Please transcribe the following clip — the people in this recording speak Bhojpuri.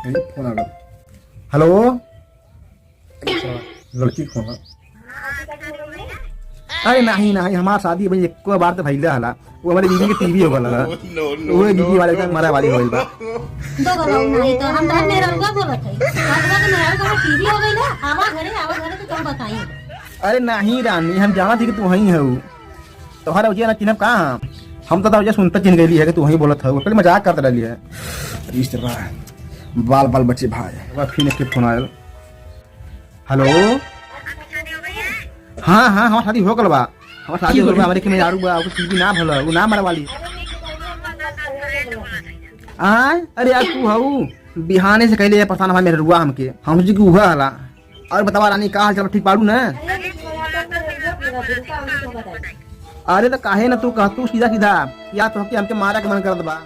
फोन आ गया। हेलो, लड़की फोन है। अरे नहीं नहीं, हमारा शादी भाई एक बार तो भइले हला। वो हमारी बीवी के टीवी हो गला। वो बीवी वाले का मरा वाली होइल बा। दो गलो नहीं तो हम घर में रहूंगा बोलत है। हमरा के मेरा का टीवी हो गई ना। आवा घरे तो तुम बताइए। अरे नहीं रानी, हम जाना थी कि तू वहीं है। तोहरा वजह ना चिन्ह कहाँ हम तो वजह सुनता चिन्ह गई है कि तू वहीं बोलत है। पहले मजाक करते रही है। इस तरह बाल बाल बच्चे भाई फिर इसके फोन आयल। हेलो, हाँ हाँ हमारा शादी हो गल बा। हमारा शादी हो गल बा। हमारे के मेहरारू बा, वो टीवी ना भला, वो ना मरे वाली। अरे यार तू हऊ बिहाने से कहले परेशान हमारे मेहरुआ हमके हम जी की हुआ हला। और बतावा रानी का हाल चाल ठीक पाड़ू ना? अरे तो काहे ना तू कह तू सीधा सीधा या तो हमके मारा के मन कर दबा।